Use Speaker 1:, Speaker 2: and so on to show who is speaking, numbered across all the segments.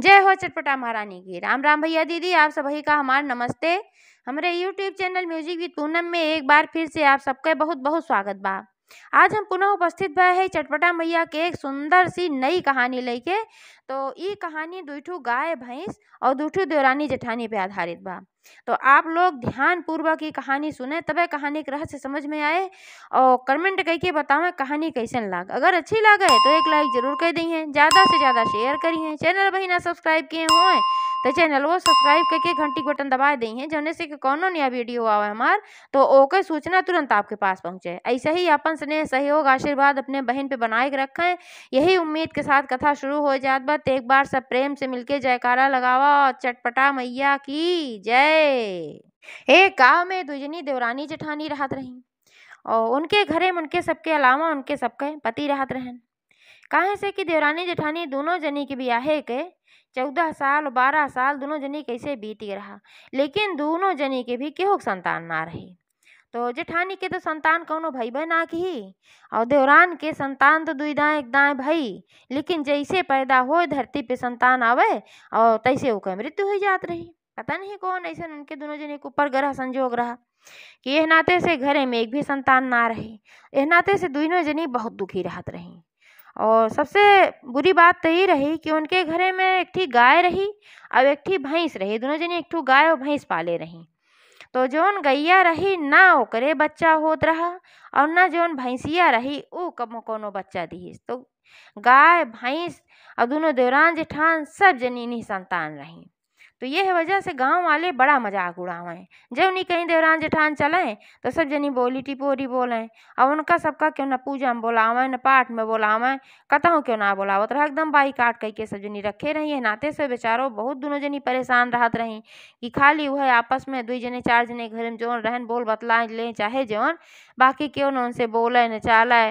Speaker 1: जय हो चटपटा महारानी की। राम राम भैया दीदी, आप सभी का हमारा नमस्ते। हमारे YouTube channel music with Poonam में एक बार फिर से आप सबका बहुत बहुत स्वागत बा। आज हम पुनः उपस्थित भए है चटपटा मैया के एक सुंदर सी नई कहानी लेके। तो ये कहानी दुठू गाय भैंस और दुठू देवरानी जेठानी पे आधारित बा। तो आप लोग ध्यान पूर्वक ये कहानी सुने, तबे कहानी के रहस्य समझ में आए और कमेंट करके बतावें कहानी कैसन लाग। अगर अच्छी लगे तो एक लाइक जरूर कर दी है, ज़्यादा से ज़्यादा शेयर करिए। चैनल वही ना सब्सक्राइब किए हुए तो चैनल वो सब्सक्राइब करके घंटी बटन दबा दी है, जौने से कि कोनो नया वीडियो आवे हमार तो ओके सूचना तुरंत आपके पास पहुँचे। ऐसे ही अपन स्नेह सहयोग आशीर्वाद अपने बहन पे बनाए के रखें, यही उम्मीद के साथ कथा शुरू हो जात बा। एक बार सब प्रेम से मिलके जयकारा लगावा, चटपटा मैया की जय। एक गांव में दुजनी देवरानी जेठानी रहत रही और उनके घरे में उनके सबके अलावा उनके सबके पति रहत रहन। काहे से कि देवरानी जेठानी दोनों जनी के बियाहे के 14 साल 12 साल दोनों जनी कैसे बीत रहा, लेकिन दोनों जनी के भी केहू संतान ना रही। तो जेठानी के तो संतान कौनो भई ना की और देवरान के संतान तो दुई दाएं एक दाएं भई, लेकिन जैसे पैदा हो धरती पे संतान आवे और तैसे ओकर मृत्यु हो जात रही। पता नहीं कौन ऐसे उनके दोनों जने के ऊपर ग्रह संजोग रहा कि एह नाते से घरे में एक भी संतान ना रही। एह नाते से दोनों जनी बहुत दुखी रहत रही और सबसे बुरी बात तो ये रही कि उनके घरे में एक ठी गाय रही और एक ठी भैंस रही। दोनों जनी एक ठू गाय और भैंस पाले रही। तो जौन गैया रही ना ओकरे बच्चा होत रहा और ना जौन भैंसिया रही ऊ कबो कोनो बच्चा दिहिस। तो गाय भैंस और दोनों देवरान जेठान सब जनी नहीं संतान रही। तो यह वजह से गांव वाले बड़ा मजाक उड़ावें। जब नहीं कहीं देवरान जेठान चलें तो सब जनी बोली टिपोरी बोलें और उनका सबका क्यों न पूजा में बोलावें न पाठ में बोलावें, कतहूँ क्यों ना बोलावत रहा। एकदम बाई काट करके सब जनी रखे रही है। नाते से बेचारो बहुत दोनों जनी परेशान रहत रही कि खाली वह आपस में 2 जने 4 जने घर में जौन रहन बोल बतला ले चाहे जौन, बाकी क्यों न उनसे बोले न चाले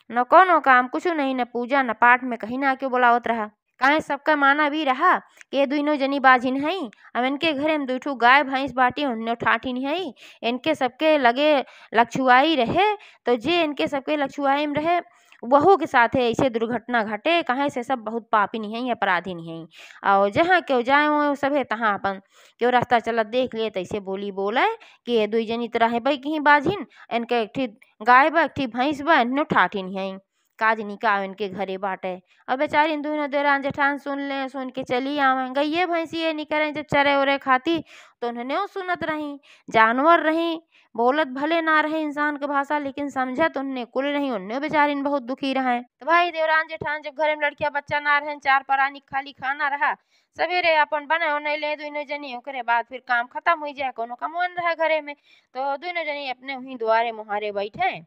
Speaker 1: न कोनो काम कुछ नहीं, न पूजा न पाठ में कहीं ना क्यों बोलावत रहा। काहे सबका माना भी रहा कि ये दोनों जनी बाजिन हई। अब इनके घरे में 2 ठू गाय भैंस बाटी उन्ने ठाठिन हई। इनके सबके लगे लक्षुआई रहे तो जे इनके सबके लक्षुआई में रहे वहू के साथे ऐसे दुर्घटना घटे। कहे से सब बहुत पापी नहीं है, अपराधी नहीं है और जहाँ क्यों जाए वो सभे तहाँ अपन क्यों रास्ता चलत देख लिए तैसे बोली बोले कि ये 2 जनी तरह है भाई कहीं बाजिन। इनके एक ठी गाय बा एक ठी भैंस बा, इन्ने ठाठिन हई काज निकाह इनके घरे बाटे। और बेचारी दोनों देवरान जेठान सुन ले, सुन के चली आवे। गईये भैंसी ये नहीं करें जब चरे उरे खाती तो उन्हें वो सुनत रही। जानवर रही, बोलत भले ना रहे इंसान के भाषा, लेकिन समझत उन्हें कुल नहीं। उन्हें बेचारी बहुत दुखी रहे। तो भाई देवरान जेठान जब घरे में लड़किया बच्चा ना रहे, 4 परानी खाली खाना रहा, सवेरे अपन बने उन्हें ले दोनों जनी ओकरे बाद फिर काम खत्म हो जाए, कोनो कमवन रहे घरे में। तो दोनों जनी अपने वहीं द्वारे मुहारे बैठे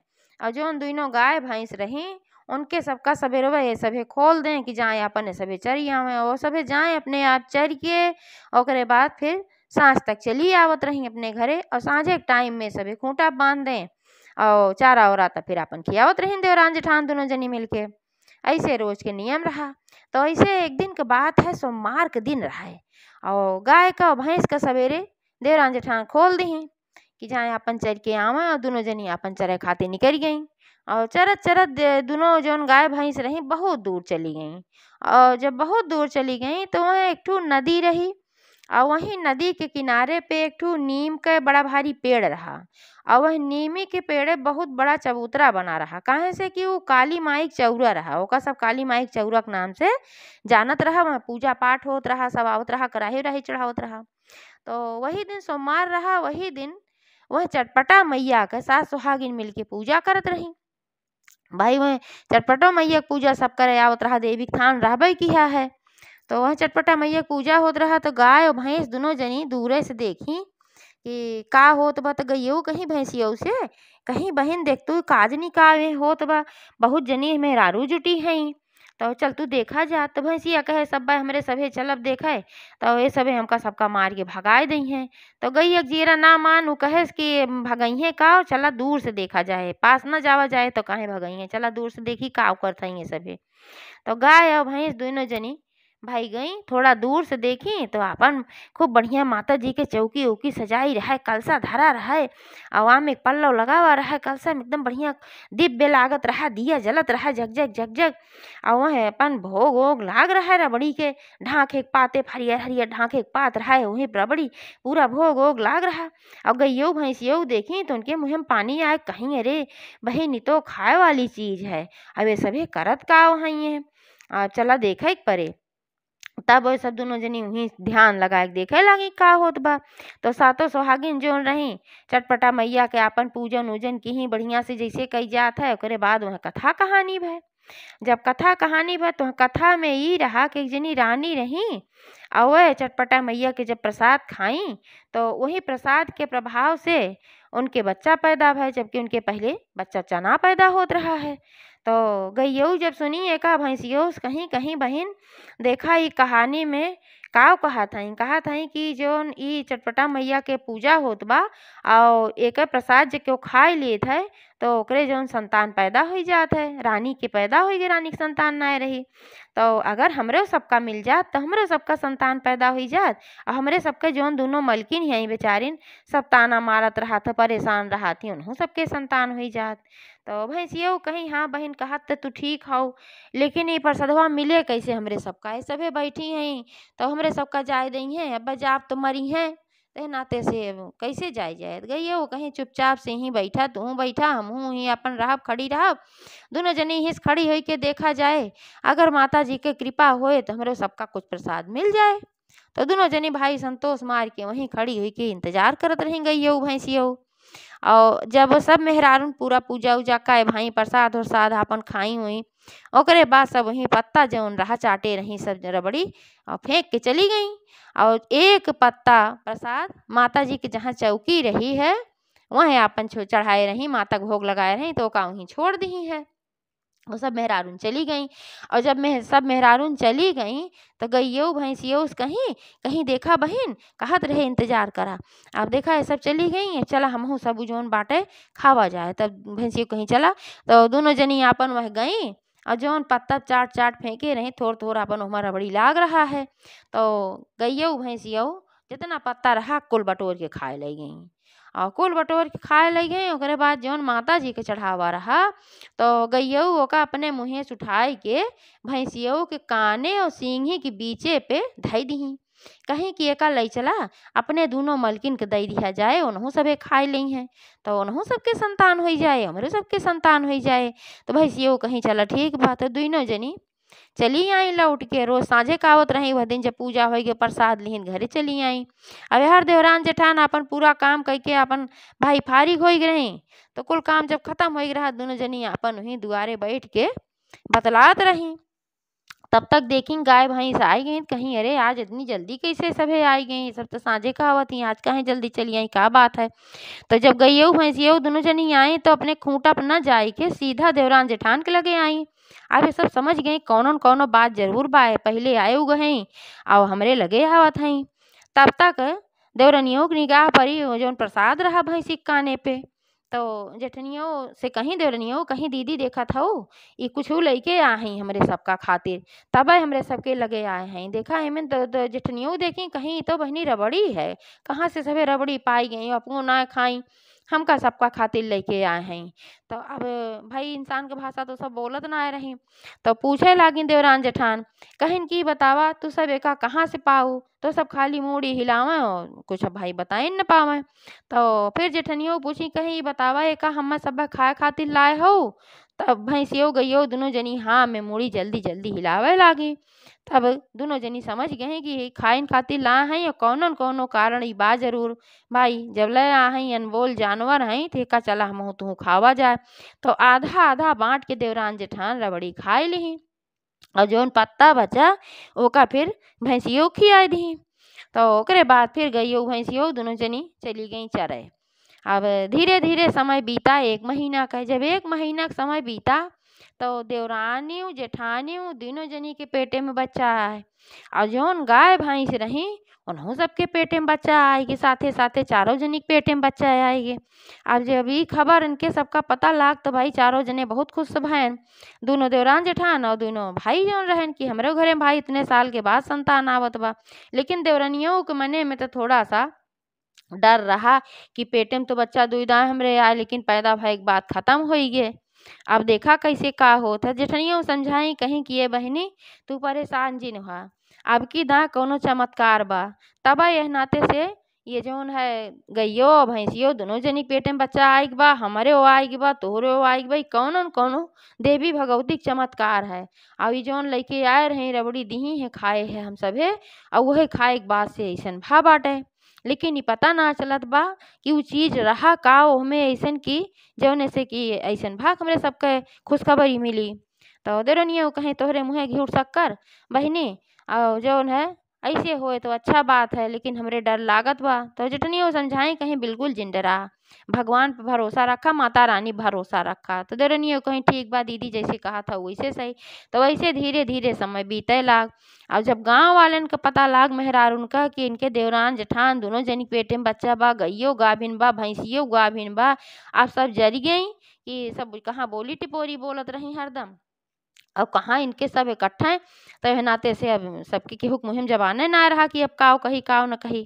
Speaker 1: और जोन दोनों गाय भैंस रही उनके सबका सवेरे ये सभे खोल दें कि जाए अपने सभे चरी आवे और सभे जाए अपने आप चर के ओकरे बाद फिर सांझ तक चली आवत रही अपने घरे और सांझे के टाइम में सभे खूंटा बांध दें और चारा ओरा तब फिर अपन खियावत रही देवरान जेठान दोनों जनी मिलके। ऐसे रोज के नियम रहा। तो ऐसे एक दिन के बात है, सोमवार के दिन रहा है और गाय का और भैंस का सवेरे देवरान जेठान खोल दी कि जाए अपन चर के आवे और दोनों जनी अपन चरे खाते निकल गई और चरत चरत दोनों जौन गाय भैंस रही बहुत दूर चली गई। और जब बहुत दूर चली गई तो वहाँ एक ठू नदी रही और वहीं नदी के किनारे पे एक ठू नीम का बड़ा भारी पेड़ रहा और वह नीमी के पेड़ बहुत बड़ा चबूतरा बना रहा। काहे से कि वो काली माई चौरा रहा, ओका सब काली माई चौरा के नाम से जानत रहा। वहाँ पूजा पाठ होत रहा, सब आवत रहा, कराही उराही चढ़ावत रहा। तो वही दिन सोमवार रहा। वही दिन वह चटपटा मैया के साथ सुहागिन मिल के पूजा करत रही। भाई वह चटपटा मैया के पूजा सब करे आवत रहा, देवी थान रहबे किया है। तो वह चटपटा मैया के पूजा होत रहा तो गाय और भैंस दोनों जनी दूरे से देखी कि का होत बा। तो गइयो कहीं भैंसियों से कहीं बहन देख तू काजनी का होत बा, बहुत जनी मेहरारू जुटी हैं तो चल तू देखा जा। तो भैंसिया कहे सब भाई हमरे सभे चलब देखे तो ये सभे हमका सबका मार के भगाए दी हैं। तो गई जीरा ना मान, उ कहे कि भगई है का, चला दूर से देखा जाए, पास न जावा जाए तो काहे भगई है, चला दूर से देखी का करत हैं ये सभे। तो गाय और भैंस दोनों जनी भाई गई थोड़ा दूर से देखी तो अपन खूब बढ़िया माता जी के चौकी उकी सजाई रहा, कलसा धरा रहा, अवा में पल्लव लगा हुआ रहा, कलसा में एकदम बढ़िया दिव्य लागत रहा, दिया जलत रहा जग जग जग जग। और वह अपन भोग वोग लाग रहा है रबड़ी के ढांके के पाते हरियर हरियर ढांके के पात रहा है, वहीं रबड़ी पूरा भोग वोग लाग रहा। और गइयो भैंसियो देखी तो उनके मुँह में पानी आए, कहीं अरे बहन तो खाए वाली चीज है, अब ये सभी करत का वहीं है। चला देखा एक परे, तब वो सब दोनों जनी वहीं ध्यान लगा के देखे लगी का होत बा। तो सातों सुहागिन जोन रही चटपटा मैया के आपन पूजन उजन की ही बढ़िया से जैसे कही जात है, ओकरे बाद वह कथा कहानी भय। जब कथा कहानी भय तो कथा में ई रहा कि एक जनी रानी रही और वह चटपटा मैया के जब प्रसाद खाई तो वही प्रसाद के प्रभाव से उनके बच्चा पैदा भय, जबकि उनके पहले बच्चा चना पैदा होत रहा है। तो गइयऊ जब सुनी एका भैंसियो कहीं कहीं बहिन देखा ई कहानी में का कहा था कि जोन ई चटपटा मैया के पूजा होत बा और एक प्रसाद जे केहू खाए लेत है तो ओकरे जौन संतान पैदा हो जात है, रानी के पैदा हो गई, रानी के संतान ना रही। तो अगर हमरे सबका मिल जात तो हमरे सबका संतान पैदा हो जात, और हमरे सबके जौन दोनों मलकिन हैं बेचारिन सब ताना मारत रहा था, परेशान रहा थी, उन्हों सबके संतान हो जात। तो भैंसियो कहीं हाँ बहन कहत तो तू ठीक हो, लेकिन ये प्रसदवा मिले कैसे हमरे सबका, ये सभे बैठी हैं तो हमरे सबका जाय दई हैं, अब जाप तो मरी हैं ते नाते से कैसे जाय जाए गई वो कहीं चुपचाप से ही बैठा, तू बैठा हमहू ही अपन रहब खड़ी रहब, दोनों जनी हिस खड़ी होई के देखा जाए, अगर माता जी के कृपा होए तो हमरे सबका कुछ प्रसाद मिल जाए। तो दोनों जनी भाई संतोष मार के वहीं खड़ी हुई के इंतजार करत रही गई भैंसियो। और जब वो सब मेहरारून पूरा पूजा उजा का भाई प्रसाद उरसाद आपन खाई हुई, ओकरे बाद सब वहीं पत्ता जौन रहा चाटे रही सब रबड़ी और फेंक के चली गई। और एक पत्ता प्रसाद माता जी के जहाँ चौकी रही है वहीं आपन चढ़ाए रही, माता को भोग लगाए रही तो का वहीं छोड़ दी है। वो सब मेहरारून चली गई, और जब सब मेहरारून चली गई तो गइयो भैंसियो कहीं कहीं देखा बहन कहत रहे इंतजार करा, अब देखा ये सब चली गई, चला हमहू सब जोन बाटे खावा जाए। तब भैंसियो कहीं चला तो दोनों जनी आपन वह गई और जौन पत्ता चाट चाट फेंके रही थोड़ थोड़ अपन हमारा रबड़ी लाग रहा है। तो गइयो भैंसियो जितना पत्ता रहा कुल बटोर के खाए ले गई, और कुल बटोर के खाए लग गई। ओकरे बाद जौन माता जी के चढ़ावा रहा तो गइयऊ ओका अपने मुँहे से उठाए के भैंसियऊ के काने और सींगी के बीचे पे धई दही, कहीं कि एका लई चला अपने दोनों मलकिन के दई दिया जाए, उन्हों सबे खाए ली हैं तो उन्हों सबके संतान हो जाए, हमरे सबके संतान हो जाए। तो भैंसियऊ कहीं चला ठीक बात है, दोनों जनी चली आई लौट के, रोज साँझे का आवत रही, वह दिन जब पूजा हो गई प्रसाद लिहिन घरे चली आई। अब हर देवरान जेठान अपन पूरा काम करके अपन भाई फारिग हो रही, तो कुल काम जब खत्म हो रहा दोनों जनी अपन वहीं दुआरे बैठ के बतलात रही। तब तक देखी गाय भैंस आई गई, कहीं अरे आज इतनी जल्दी कैसे सभे आई गई, सब तो साँझे का आवत ही, आज कहीं जल्दी चली आई का बात है। तो जब गइयऊ भैंसियऊ दोनों जनी आई तो अपने खूंटा पर न जाई के सीधा देवरान जेठान के लगे आई। अब ये सब समझ गई कौनो कौनो बात जरूर बाए, पहले आए गई और हमरे लगे आवत हई। तब तक देवरनियों की निगाह पड़ी जौन प्रसाद रहा भैंसी के काने पे, तो जेठनियों से कहीं देवरनियों कहीं दीदी देखा था ये कुछ लेके आ हैं हमरे सबका खातिर, तब हमरे सबके लगे आए हैं। देखा है मैं तो जेठनियों देखी कहीं तो बहनी रबड़ी है, कहाँ से सभी रबड़ी पाई गई, अपनों ना खाई हमका सबका खातिर लेके आए हैं। तो अब भाई इंसान के भाषा तो सब बोलत ना आए रही, तो पूछे लागी देवरान जेठान कहिन की बतावा तू सब एका कहाँ से पाऊ, तो सब खाली मूड़ी हिलावे और कुछ भाई बताए न पावे। तो फिर जेठनियों पूछी कहीं बतावा एका हम सब खाए खातिर लाए हो। तब भैंसियो गइयो दोनों जनी हाँ में मूड़ी जल्दी जल्दी हिलावे लागी। तब दोनों जनी समझ गए कि खाइन खातिर ला हैं और कौनो न कौनो कारण ई बा जरूर, भाई जब ले आ हैं अनमोल जानवर हैं तो एका चला हमहू तू खावा जाए। तो आधा आधा बांट के देवरान जेठान रबड़ी खाए ली, और जौन पत्ता बचा ओका फिर भैंसियो खियाई दी। तो ओकरे बाद फिर गइयो भैंसियो दोनों जनी चली गई चरे। अब धीरे धीरे समय बीता, 1 महीना का, जब 1 महीना का समय बीता तो देवरानियों जेठानियों तीनों जनी के पेटे में बच्चा आए। और जौन गाय भैंस रही उन्हों सबके पेटे में बच्चा आएगी, साथे साथे चारों जनी के पेटे में बच्चा आएगी। अब जब ई खबर इनके सबका पता लाग तो भाई चारों जने बहुत खुश भैन। दोनों देवरान जेठान और दोनों भाई जौन रहन कि हमरे घरे में भाई इतने साल के बाद संतान आवत बा। लेकिन देवरनियों के मने में तो थोड़ा सा डर रहा कि पेटे में तो बच्चा दुई दाएं हमरे आए, लेकिन पैदा भई के बात खत्म होई गे। अब देखा कैसे का होत है। जेठनियों समझाई कहीं कि ये बहिनी तू परेशान जिन हुआ, अब की दा कोनो चमत्कार बा। तब यह नाते से ये जौन है गइयो भैंसियो दोनों जनी के पेटे में बच्चा आइक बा, हमरे ओ आइक बा, तोहरे ओ आइक बा, कौनो न कौनो देवी भगवती के चमत्कार है। अब ई जौन लइके आए रहे रबड़ी दीही है खाए है हम सभे, और वही खाए के बाद से ऐसन भा बाटे। लेकिन ई पता ना चलत बा कि उ चीज रहा का ओहमे ऐसन की जौने से कि ऐसन भाग हमरे सबके खुशखबरी मिली। तो देवरनियों कहीं तोहरे मुँहे घी शक्कर बहिनी, और जौन है ऐसे होए तो अच्छा बात है, लेकिन हमरे डर लागत बा। तो जेठनियों समझाई कहीं बिल्कुल जिन डरा, भगवान पे भरोसा रखा, माता रानी पे भरोसा रखा। तो देवरनियों कहीं ठीक बा दीदी, जैसे कहा था वैसे सही। तो वैसे धीरे धीरे समय बीते लाग। अब जब गांव वालन का पता लाग मेहरारून का कि इनके देवरान जेठान दोनों जनी के पेटे में बच्चा बा, गइयो गाभिन बा, भैंसियो गाभिन बा, अब सब जरी गई कि सब कहाँ बोली टिपोरी बोलत रही हरदम, अब कहाँ इनके सब इकट्ठा हैं। तो एह नाते से अब सबकी केहू के मुँहे जबाने ना रहा कि अब काव कही काव न कही।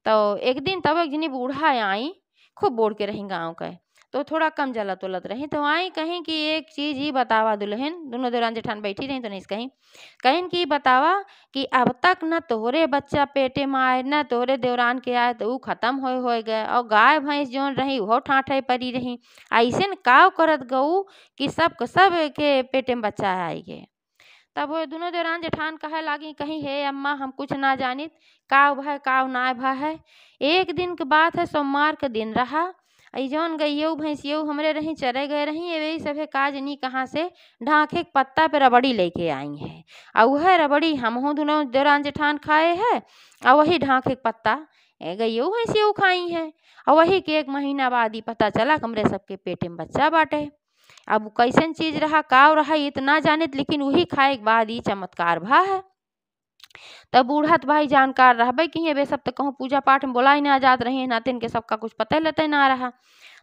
Speaker 1: तो एक दिन तब एक जनी बूढ़ा आई, खूब बोल के रही गाँव के, तो थोड़ा कम जलत उलत रही। तो आई कहीं कि एक चीज ही बतावा दुल्हन, दोनों देवरान जेठान बैठी रही तो नहीं कहीं कहीं कि बतावा कि अब तक न तोहरे बच्चा पेटे में आए न तोहरे देवरान के आए, तो ऊ खत्म हो गए, और गाय भैंस जौन रही वो ठाठे परी रही। ऐसन काव करत गऊ कि सब के पेटे में बच्चा आई गे। तब वो दोनों देवरान जेठान कहे लागी कहीं हे अम्मा हम कुछ ना जानित, काव भय काव ना भय है। एक दिन के बात है, सोमवार के दिन रहा। आई जौन गइयो भैंसियो हमरे रही चरे गए रही, ये सभे काज नहीं कहाँ से ढांके के पत्ता पे रबड़ी लेके आई है, और वह रबड़ी हमहू दोनों देवरान जेठान खाए है, और वही ढांके के पत्ता गइयो भैंसियो खाई है। और वही के एक महीना बाद ही पता चला कि हमरे सबके पेटे में बच्चा बाटे। अब कैसन चीज रहा काव रहा इतना जानित, लेकिन वही खाए के बाद ही चमत्कार भा है। तब बूढ़ा तो भाई जानकार रहबे कि ये वे सब तो कहूँ पूजा पाठ में बोला ही ना जात रही नाते इनके सबका कुछ पता लेते ना रहा।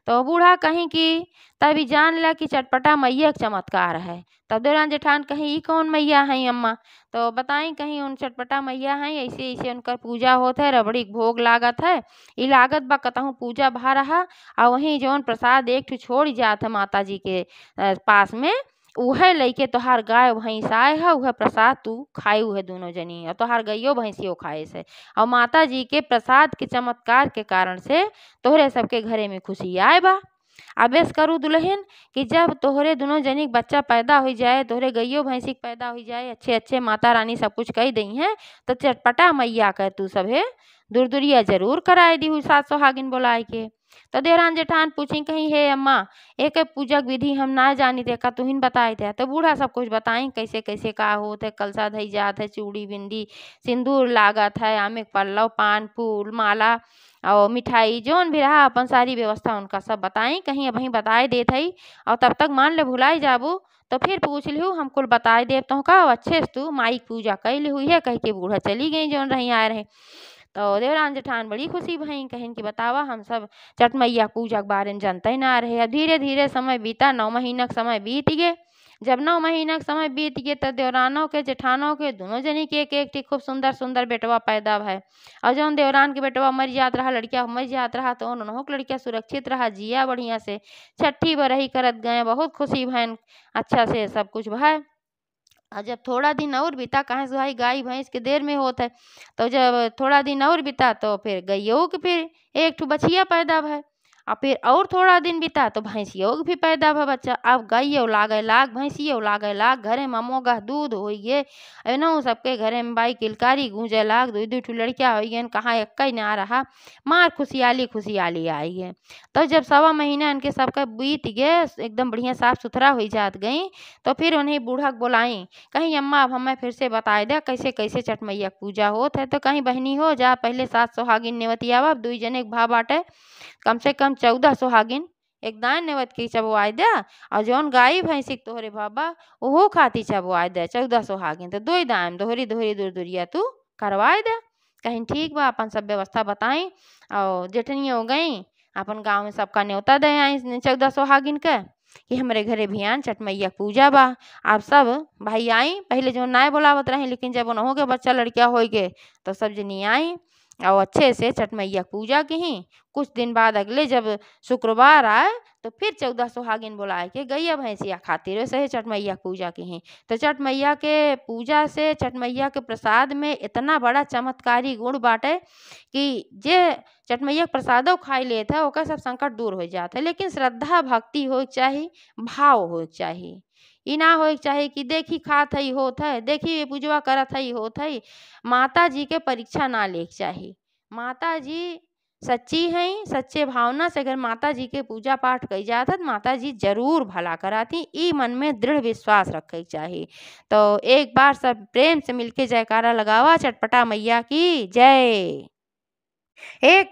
Speaker 1: तो बूढ़ा कहीं कि तभी जान ला कि चटपटा मैया के चमत्कार है। तब देवरान जेठान कहीं ई कौन मैया है अम्मा, तो बताई कहीं उन चटपटा मैया हैं, ऐसे ऐसे उनकर पूजा होत है, रबड़ी के भोग लागत है, ई लागत बा कतहूँ पूजा भा रहा, और वहीं जौन प्रसाद एक ठो छोड़ जात है माता जी के पास में, उहे लइके तोहार गाय भैंस आए है, उहे प्रसाद तू खाई है दोनों जनी, और तोहार गइयो भैंसियो खाए से, और माता जी के प्रसाद के चमत्कार के कारण से तोहरे सबके घरे में खुशी आए बा। आवेश करू दुल्हन कि जब तोहरे दोनों जनी के बच्चा पैदा हो जाए, तोहरे गइयो भैंसी के पैदा हो जाए, अच्छे अच्छे माता रानी सब कुछ कही दई हैं, तो चटपटा मैया कह तू सभे दूरदुरिया जरूर कराए दी हुई 7 सुहागिन बोलाए के। तो देवरान जेठान पूछी कहीं हे अम्मा एक पूजक विधि हम ना जानी थे, का तुहिन बताए थे। तो बूढ़ा सब कुछ बताई कैसे कैसे का होत है, कलसा धई जात है, चूड़ी बिंदी सिंदूर लागत है, आमे के पल्लव पान फूल माला और मिठाई जौन भी रहा अपन सारी व्यवस्था उनका सब बताई कहीं अब ही बताए देत हई। और तब तक मान ले भुलाई जाबू तो फिर पूछ लिहू हम कुल बताए देव तो का अच्छे से तू माई की पूजा कैली हुई है, कह के बूढ़ा चली गई जौन रही आए रहे। तो देवरान जेठान बड़ी खुशी भई कहीं कि बतावा हम सब छठ मैया पूजा के बारे में जानते ही ना रहे। धीरे धीरे समय बीता, 9 महीना का समय बीत गए। जब 9 महीना का समय बीत गए तो देवरानों के जेठानों के दोनों जनी के एक एक खूब सुंदर सुंदर बेटवा पैदा भय। और जौन देवरान के बेटवा मर जात रहा, लड़किया मर जात रहा, तो उन्होंने के लड़किया सुरक्षित रहा, जिया बढ़िया से छठी बरही करत गए, बहुत खुशी भैन अच्छा से सब कुछ भय। और जब थोड़ा दिन और बीता कहाँ से भाई गाय भैंस के देर में होता है, तो जब थोड़ा दिन और बीता तो फिर गइयों के फिर एक ठो बछिया पैदा भय। और फिर और थोड़ा दिन बीता तो भैंसियों के भी पैदा भय बच्चा। अब गइयो लागे लाग भैंसियों लागे लाग, घरे में अमोगा दूध हो गए, एनहु सबके घरे में बाई किलकारी गूंजे लाग, 2 ठो लड़किया हो गए, कहाँ एक ही ना रहा, मार खुशियाली खुशियाली आई है। तो जब 1.25 महीना इनके सबका बीत गए, एकदम बढ़िया साफ सुथरा हो जात गई, तो फिर उन्हें बूढ़ा बोलाई कहीं अम्मा अब हमें फिर से बताए दे कैसे कैसे छठ मैया की पूजा होत है। तो कहीं बहनी हो जा पहले 7 सुहागिन नेवतियावा, 2 जने के भा बाटे, कम से कम 14 सुहागिन एक दान नेवत की चबवाय दे और जौन गाय भैंसी के तोहरे बाबा ओहो खाती चबवाय दे 14 सोहागिन तो दोई दाम दोहरी दोहरी दूर दूरिया तू करवाए दे। कहीं ठीक बा अपन सब व्यवस्था बताई और जेठनिया हो गई अपन गांव में सबका न्योता दे आई 14 सोहागिन के कि हमरे घरे भियान छठ मैया के पूजा बा। आप सब भाई आई पहले जो नाय बोलावत रहे लेकिन जब उन्हों के बच्चा लड़किया हो गए तो सब जनी आई और अच्छे से छठ मैया की पूजा की। कुछ दिन बाद अगले जब शुक्रवार आए तो फिर 14 सोहागिन बुलाए के गैया भैंसिया खातिर वैसे ही छठ मैया की पूजा की। तो छठ मैया के पूजा से छठ मैया के प्रसाद में इतना बड़ा चमत्कारी गुण बाटे कि जे छठ मैया के प्रसादो खाई लेत है ओकर सब संकट दूर हो जात है। लेकिन श्रद्धा भक्ति हो चाही भाव हो चाही ई ना हो चाहे कि देखी खात हई होत है देखी पूजवा करत हई होत हई। माता जी के परीक्षा ना लेक चाही। माता जी सच्ची हैं सच्चे भावना से अगर माता जी के पूजा पाठ कई जात है तो माता जी जरूर भला कराती ई मन में दृढ़ विश्वास रखे चाहिए। तो एक बार सब प्रेम से मिलके जयकारा लगावा चटपटा मैया की जय। एक